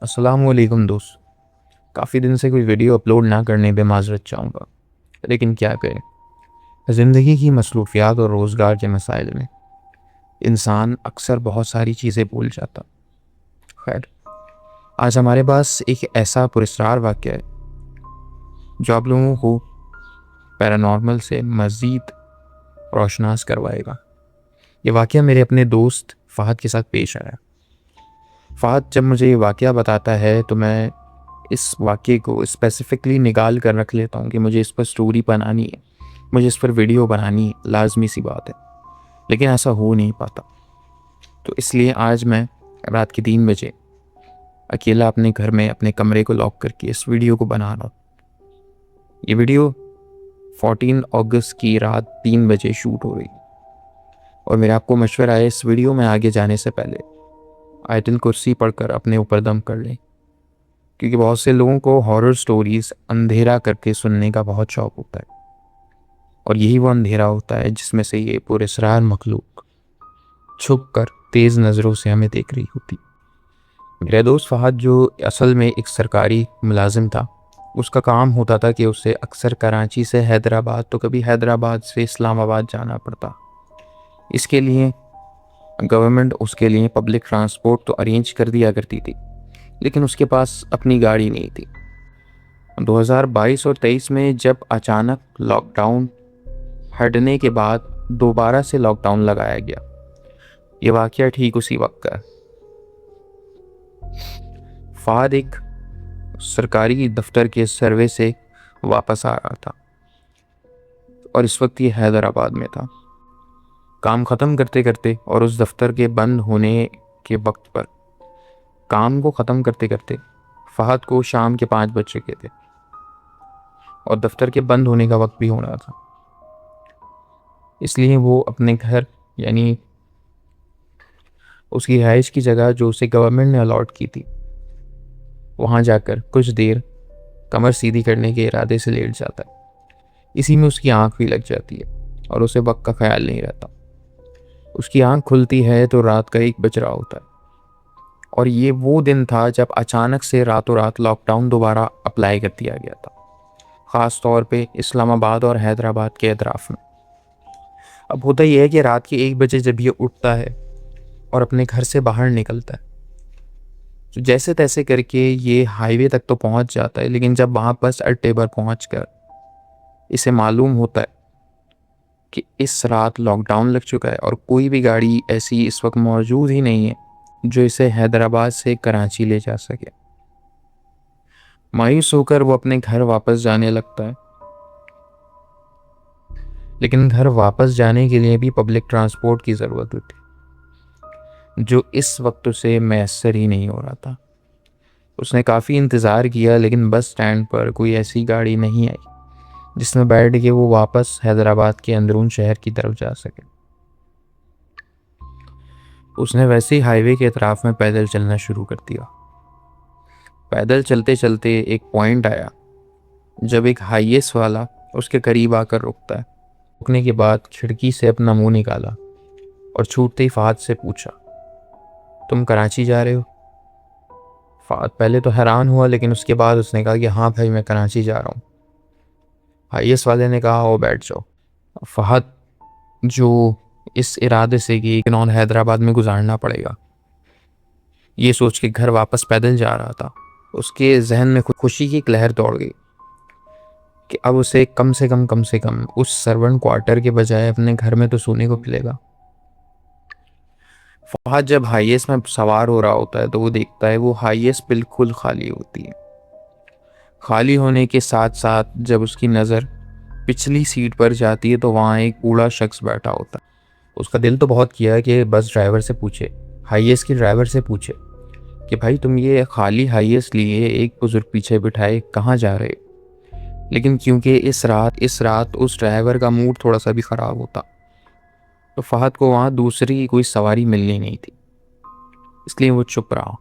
अस्सलामुअलैकुम दोस्त। काफ़ी दिन से कोई वीडियो अपलोड ना करने पे माज़रत चाहूँगा, लेकिन क्या करें, ज़िंदगी की मसरूफ़ियात और रोज़गार के मसाइल में इंसान अक्सर बहुत सारी चीज़ें भूल जाता। खैर, आज हमारे पास एक ऐसा पुरस्कार वाक़या है जो आप लोगों को पैरानॉर्मल से मज़ीद रोशनास करवाएगा। ये वाक़या मेरे अपने दोस्त फ़हद के साथ पेश आया। फ़हद जब मुझे ये वाक़या बताता है तो मैं इस वाक़ये को स्पेसिफ़िकली निकाल कर रख लेता हूँ कि मुझे इस पर स्टोरी बनानी है, मुझे इस पर वीडियो बनानी है, लाज़मी सी बात है। लेकिन ऐसा हो नहीं पाता। तो इसलिए आज मैं रात के 3 बजे अकेला अपने घर में अपने कमरे को लॉक करके इस वीडियो को बना रहा हूँ। ये वीडियो 14 अगस्त की रात 3 बजे शूट हो रही है और मेरा आपको मशवरा है, इस वीडियो में आगे जाने से पहले आयतुल कुर्सी पढ़कर अपने ऊपर दम कर लें, क्योंकि बहुत से लोगों को हॉरर स्टोरीज़ अंधेरा करके सुनने का बहुत शौक़ होता है और यही वो अंधेरा होता है जिसमें से ये पुरस्कार मखलूक छुप कर तेज़ नज़रों से हमें देख रही होती। मेरा दोस्त फ़हद जो असल में एक सरकारी मुलाजिम था, उसका काम होता था कि उसे अक्सर कराची से हैदराबाद तो कभी हैदराबाद से इस्लामाबाद जाना पड़ता। इसके लिए गवर्नमेंट उसके लिए पब्लिक ट्रांसपोर्ट तो अरेंज कर दिया करती थी, लेकिन उसके पास अपनी गाड़ी नहीं थी। 2022 और 23 में जब अचानक लॉकडाउन हटने के बाद दोबारा से लॉकडाउन लगाया गया, ये वाक़या ठीक उसी वक्त का है। फ़हद एक सरकारी दफ्तर के सर्वे से वापस आ रहा था और इस वक्त ये हैदराबाद में था। काम ख़त्म करते करते और उस दफ्तर के बंद होने के वक्त पर काम को ख़त्म करते करते फ़हद को शाम के 5 बज चुके थे और दफ्तर के बंद होने का वक्त भी हो रहा था। इसलिए वो अपने घर, यानी उसकी रिहाइश की जगह जो उसे गवर्नमेंट ने अलॉट की थी, वहाँ जाकर कुछ देर कमर सीधी करने के इरादे से लेट जाता है। इसी में उसकी आंख भी लग जाती है और उसे वक्त का ख्याल नहीं रहता। उसकी आंख खुलती है तो रात का 1 बज रहा होता है और ये वो दिन था जब अचानक से रातों रात लॉकडाउन दोबारा अप्लाई कर दिया गया था, ख़ास तौर पे इस्लामाबाद और हैदराबाद के अतराफ़ में। अब होता यह है कि रात के 1 बजे जब ये उठता है और अपने घर से बाहर निकलता है, तो जैसे तैसे करके ये हाईवे तक तो पहुंच जाता है, लेकिन जब वहाँ बस अड्डे पर पहुँचकर इसे मालूम होता है कि इस रात लॉकडाउन लग चुका है और कोई भी गाड़ी ऐसी इस वक्त मौजूद ही नहीं है जो इसे हैदराबाद से कराची ले जा सके। मायूस होकर वो अपने घर वापस जाने लगता है, लेकिन घर वापस जाने के लिए भी पब्लिक ट्रांसपोर्ट की ज़रूरत होती, जो इस वक्त उसे मैसर ही नहीं हो रहा था। उसने काफ़ी इंतज़ार किया, लेकिन बस स्टैंड पर कोई ऐसी गाड़ी नहीं आई जिसमें बैठ के वो वापस हैदराबाद के अंदरून शहर की तरफ जा सके। उसने वैसे ही हाईवे के अतराफ में पैदल चलना शुरू कर दिया। पैदल चलते चलते एक पॉइंट आया जब एक हाईएस वाला उसके करीब आकर रुकता है। रुकने के बाद खिड़की से अपना मुंह निकाला और छूटते ही फ़हद से पूछा, तुम कराची जा रहे हो? फ़हद पहले तो हैरान हुआ, लेकिन उसके बाद उसने कहा कि हाँ भाई, मैं कराची जा रहा हूँ। हाईएस वाले ने कहा, ओ बैठ जाओ। फ़हद जो इस इरादे से कि एक नॉन हैदराबाद में गुजारना पड़ेगा, ये सोच के घर वापस पैदल जा रहा था, उसके जहन में खुशी की एक लहर दौड़ गई कि अब उसे कम से कम उस सर्वेंट क्वार्टर के बजाय अपने घर में तो सोने को मिलेगा। फहद जब हाईएस में सवार हो रहा होता है तो वो देखता है वो हाईएस बिल्कुल खाली होती है। खाली होने के साथ साथ जब उसकी नज़र पिछली सीट पर जाती है तो वहाँ एक बूढ़ा शख्स बैठा होता है। उसका दिल तो बहुत किया कि बस ड्राइवर से पूछे, हाईएस के ड्राइवर से पूछे कि भाई तुम ये खाली हाईएस लिए एक बुजुर्ग पीछे बिठाए कहाँ जा रहे? लेकिन क्योंकि इस रात उस ड्राइवर का मूड थोड़ा सा भी ख़राब होता, तो फहद को वहाँ दूसरी कोई सवारी मिलनी नहीं थी, इसलिए वो चुप रहा।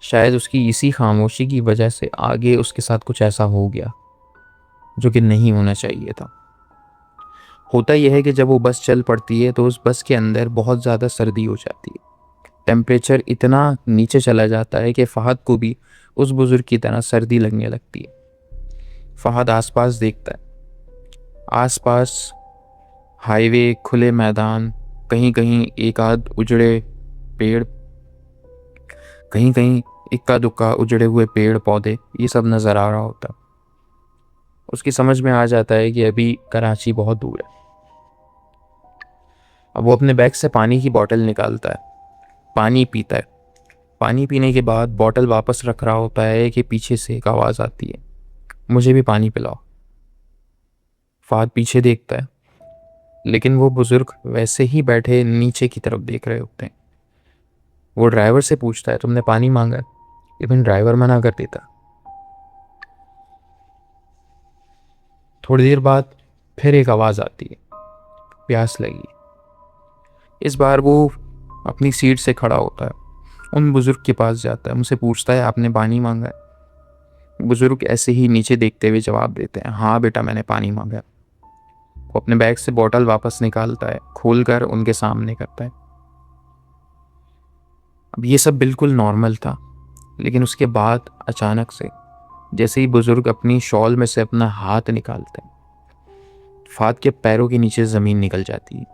शायद उसकी इसी खामोशी की वजह से आगे उसके साथ कुछ ऐसा हो गया जो कि नहीं होना चाहिए था। होता यह है कि जब वो बस चल पड़ती है तो उस बस के अंदर बहुत ज़्यादा सर्दी हो जाती है टेम्परेचर इतना नीचे चला जाता है कि फ़हद को भी उस बुज़ुर्ग की तरह सर्दी लगने लगती है। फ़हद आसपास देखता है, आसपास हाईवे, खुले मैदान, कहीं कहीं एक आध उजड़े पेड़, कहीं कहीं इक्का दुक्का उजड़े हुए पेड़ पौधे, ये सब नज़र आ रहा होता है। उसकी समझ में आ जाता है कि अभी कराची बहुत दूर है। अब वो अपने बैग से पानी की बोतल निकालता है, पानी पीता है। पानी पीने के बाद बोतल वापस रख रहा होता है कि पीछे से एक आवाज़ आती है, मुझे भी पानी पिलाओ। फ़हद पीछे देखता है, लेकिन वो बुज़ुर्ग वैसे ही बैठे नीचे की तरफ देख रहे होते हैं। वो ड्राइवर से पूछता है, तुमने पानी मांगा है? लेकिन ड्राइवर मना कर देता। थोड़ी देर बाद फिर एक आवाज़ आती है, प्यास लगी। इस बार वो अपनी सीट से खड़ा होता है, उन बुज़ुर्ग के पास जाता है, उनसे पूछता है, आपने पानी मांगा है? बुज़ुर्ग ऐसे ही नीचे देखते हुए जवाब देते हैं, हाँ बेटा, मैंने पानी मांगा है। वो अपने बैग से बोतल वापस निकालता है, खोलकर उनके सामने करता है। अब ये सब बिल्कुल नॉर्मल था, लेकिन उसके बाद अचानक से जैसे ही बुज़ुर्ग अपनी शॉल में से अपना हाथ निकालते हैं, फ़हद के पैरों के नीचे ज़मीन निकल जाती है।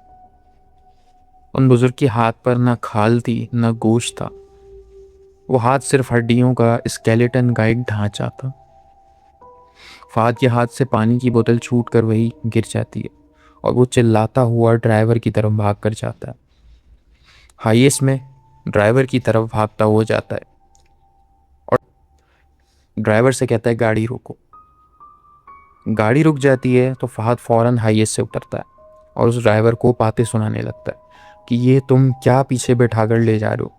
उन बुज़ुर्ग के हाथ पर ना खाल थी, ना गोश्त था। वो हाथ सिर्फ हड्डियों का स्केलेटन का एक ढांचा था। फ़हद के हाथ से पानी की बोतल छूट कर वही गिर जाती है और वो चिल्लाता हुआ ड्राइवर की तरफ भाग कर जाता है। हाईएस्ट में ड्राइवर की तरफ भागता हुआ जाता है और ड्राइवर से कहता है, गाड़ी रोको। गाड़ी रुक जाती है तो फ़हद फ़ौरन हाईएस्ट से उतरता है और उस ड्राइवर को बातें सुनाने लगता है कि ये तुम क्या पीछे बैठा कर ले जा रहे हो?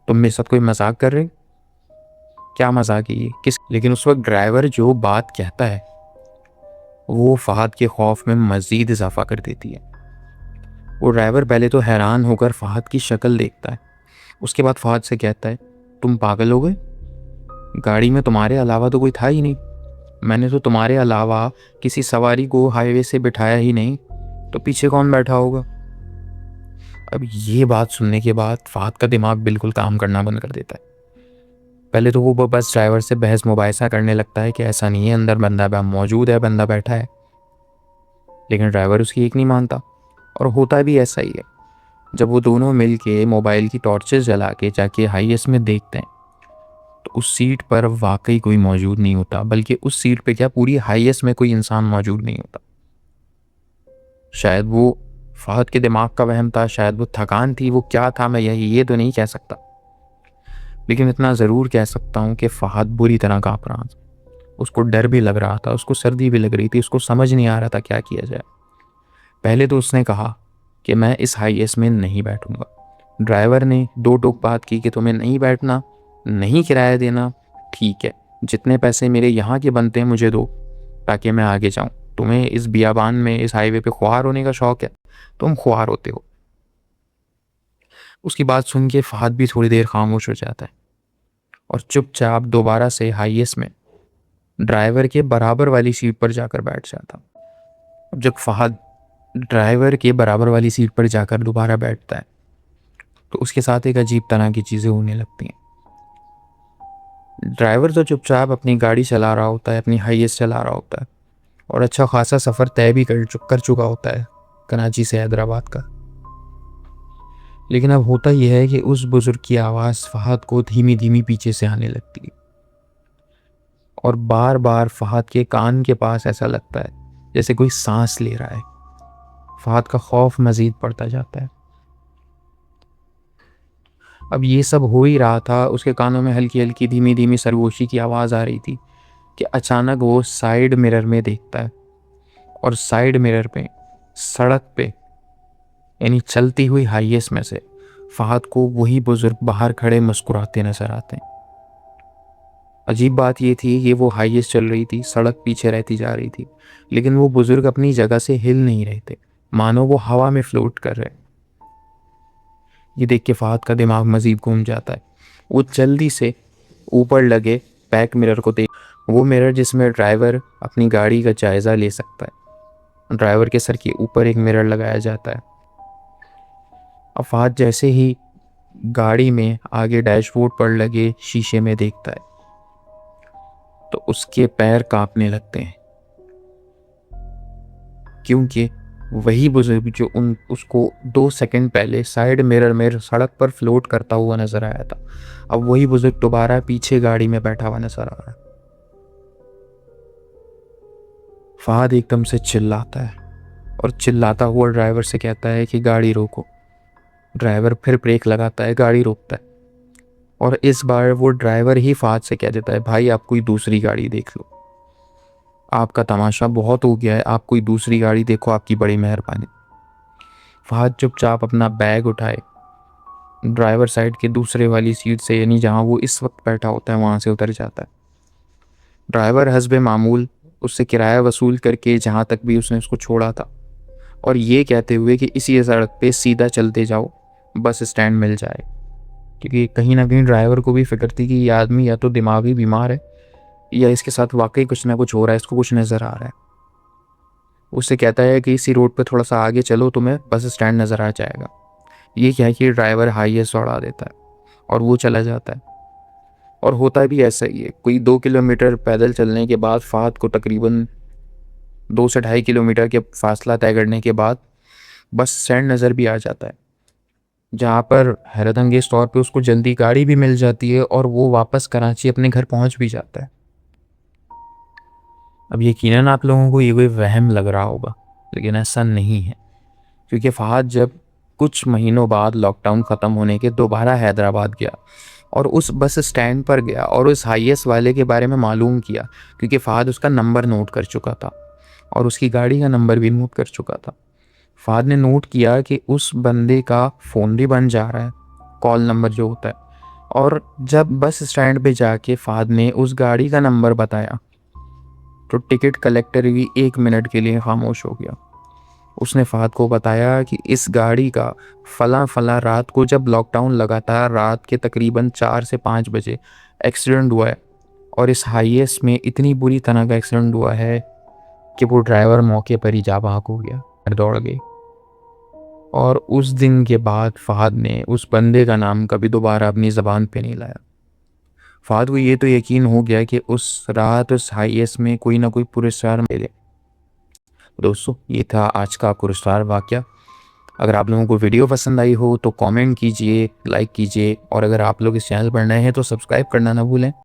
तुम मेरे साथ कोई मजाक कर रहे हो? क्या मजाक है ये? किस? लेकिन उस वक्त ड्राइवर जो बात कहता है वो फ़हद के खौफ में मज़ीद इजाफा कर देती है। वो ड्राइवर पहले तो हैरान होकर फ़हद की शक्ल देखता है, उसके बाद फ़हद से कहता है, तुम पागल हो गए? गाड़ी में तुम्हारे अलावा तो कोई था ही नहीं। मैंने तो तुम्हारे अलावा किसी सवारी को हाईवे से बिठाया ही नहीं, तो पीछे कौन बैठा होगा? अब ये बात सुनने के बाद फ़हद का दिमाग बिल्कुल काम करना बंद कर देता है। पहले तो वो बस ड्राइवर से बहस मुबाहिसा करने लगता है कि ऐसा नहीं है, अंदर बंदा मौजूद है, बंदा बैठा है। लेकिन ड्राइवर उसकी एक नहीं मानता और होता भी ऐसा ही है। जब वो दोनों मिल के मोबाइल की टॉर्चेस जला के जाके हाईएस्ट में देखते हैं तो उस सीट पर वाकई कोई मौजूद नहीं होता, बल्कि उस सीट पे क्या पूरी हाईएस्ट में कोई इंसान मौजूद नहीं होता। शायद वो फ़हद के दिमाग का वहम था, शायद वो थकान थी, वो क्या था मैं ये तो नहीं कह सकता। लेकिन इतना ज़रूर कह सकता हूँ कि फ़हद बुरी तरह काँप रहा था। उसको डर भी लग रहा था, उसको सर्दी भी लग रही थी, उसको समझ नहीं आ रहा था क्या किया जाए। पहले तो उसने कहा कि मैं इस हाईएस्ट में नहीं बैठूंगा। ड्राइवर ने दो टोक बात की कि तुम्हें नहीं बैठना, नहीं किराया देना, ठीक है, जितने पैसे मेरे यहाँ के बनते हैं मुझे दो ताकि मैं आगे जाऊँ। तुम्हें इस बियाबान में, इस हाईवे पे ख्वार होने का शौक है, तुम ख्वार होते हो। उसकी बात सुन के फ़हद भी थोड़ी देर खामोश हो जाता है और चुपचाप दोबारा से हाईएस्ट में ड्राइवर के बराबर वाली सीट पर जाकर बैठ जाता। अब जब फ़हद ड्राइवर के बराबर वाली सीट पर जाकर दोबारा बैठता है तो उसके साथ एक अजीब तरह की चीज़ें होने लगती हैं। ड्राइवर तो चुपचाप अपनी गाड़ी चला रहा होता है, अपनी हाईएस्ट चला रहा होता है और अच्छा खासा सफ़र तय भी कर चुका होता है कराची से हैदराबाद का। लेकिन अब होता यह है कि उस बुज़ुर्ग की आवाज़ फ़हद को धीमी धीमी पीछे से आने लगती है और बार बार फ़हद के कान के पास ऐसा लगता है जैसे कोई सांस ले रहा है। फ़हद का खौफ मज़ीद बढ़ता जाता है। अब ये सब हो ही रहा था, उसके कानों में हल्की हल्की धीमी धीमी सरगोशी की आवाज़ आ रही थी कि अचानक वो साइड मिरर में देखता है और साइड मिरर पे सड़क पे यानी चलती हुई हाईएस्ट में से फ़हद को वही बुज़ुर्ग बाहर खड़े मुस्कुराते नजर आते हैं। अजीब बात ये थी कि वो हाईएस्ट चल रही थी, सड़क पीछे रहती जा रही थी, लेकिन वो बुज़ुर्ग अपनी जगह से हिल नहीं रहे थे, मानो वो हवा में फ्लोट कर रहे। ये देख के फ़हद का दिमाग मज़ीद घूम जाता है। वो जल्दी से ऊपर लगे बैक मिरर को देख, वो मिरर जिसमें ड्राइवर अपनी गाड़ी का जायज़ा ले सकता है। ड्राइवर के सर के ऊपर एक मिरर लगाया जाता है। अब फ़हद जैसे ही गाड़ी में आगे डैशबोर्ड पर लगे शीशे में देखता है तो उसके पैर कांपने लगते हैं, क्योंकि वही बुजुर्ग जो उसको 2 सेकंड पहले साइड मिरर में सड़क पर फ्लोट करता हुआ नजर आया था, अब वही बुजुर्ग दोबारा पीछे गाड़ी में बैठा हुआ नजर आ रहा है। फहद एकदम से चिल्लाता है और चिल्लाता हुआ ड्राइवर से कहता है कि गाड़ी रोको। ड्राइवर फिर ब्रेक लगाता है, गाड़ी रोकता है, और इस बार वो ड्राइवर ही फहद से कह देता है, भाई आप कोई दूसरी गाड़ी देख लो, आपका तमाशा बहुत हो गया है, आप कोई दूसरी गाड़ी देखो, आपकी बड़ी मेहरबानी। फहद चुपचाप अपना बैग उठाए, ड्राइवर साइड के दूसरे वाली सीट से, यानी जहाँ वो इस वक्त बैठा होता है, वहाँ से उतर जाता है। ड्राइवर हस्बे मामूल उससे किराया वसूल करके जहाँ तक भी उसने उसको छोड़ा था, और ये कहते हुए कि इसी सड़क पे सीधा चलते जाओ, बस स्टैंड मिल जाए, क्योंकि कहीं ना कहीं ड्राइवर को भी फिक्र थी कि ये आदमी या तो दिमागी बीमार है या इसके साथ वाकई कुछ ना कुछ हो रहा है, इसको कुछ नज़र आ रहा है। उससे कहता है कि इसी रोड पे थोड़ा सा आगे चलो, तुम्हें बस स्टैंड नज़र आ जाएगा। ये क्या है कि ड्राइवर हाईएस्ट दौड़ा देता है और वो चला जाता है। और होता भी ऐसा ही है, कोई 2 किलोमीटर पैदल चलने के बाद फहद को तकरीबन 2 से 2.5 किलोमीटर के फासला तय करने के बाद बस स्टैंड नज़र भी आ जाता है, जहाँ पर हैरत अंगेज तौर पे उसको जल्दी गाड़ी भी मिल जाती है और वो वापस कराची अपने घर पहुँच भी जाता है। अब यकीनन आप लोगों को ये कोई वहम लग रहा होगा, लेकिन ऐसा नहीं है, क्योंकि फहद जब कुछ महीनों बाद लॉकडाउन ख़त्म होने के दोबारा हैदराबाद गया और उस बस स्टैंड पर गया और उस हाईएस्ट वाले के बारे में मालूम किया, क्योंकि फहद उसका नंबर नोट कर चुका था और उसकी गाड़ी का नंबर भी नोट कर चुका था। फहद ने नोट किया कि उस बंदे का फ़ोन भी बन जा रहा है, कॉल नंबर जो होता है, और जब बस स्टैंड पे जाके फहद ने उस गाड़ी का नंबर बताया तो टिकट कलेक्टर भी 1 मिनट के लिए खामोश हो गया। उसने फहद को बताया कि इस गाड़ी का फला फला रात को, जब लॉकडाउन लगातार रात के तकरीबन 4 से 5 बजे एक्सीडेंट हुआ है, और इस हाईएस्ट में इतनी बुरी तरह का एक्सीडेंट हुआ है कि वो ड्राइवर मौके पर ही जा भाग हो गया, दौड़ गई। और उस दिन के बाद फहद ने उस बंदे का नाम कभी दोबारा अपनी ज़बान पे नहीं लाया। फहद को ये तो यकीन हो गया कि उस रात उस हाईएस्ट में कोई ना कोई पुरस्कार मिले। दोस्तों, ये था आज का पुरस्कार वाक़या। अगर आप लोगों को वीडियो पसंद आई हो तो कमेंट कीजिए, लाइक कीजिए, और अगर आप लोग इस चैनल पर नए हैं तो सब्सक्राइब करना ना भूलें।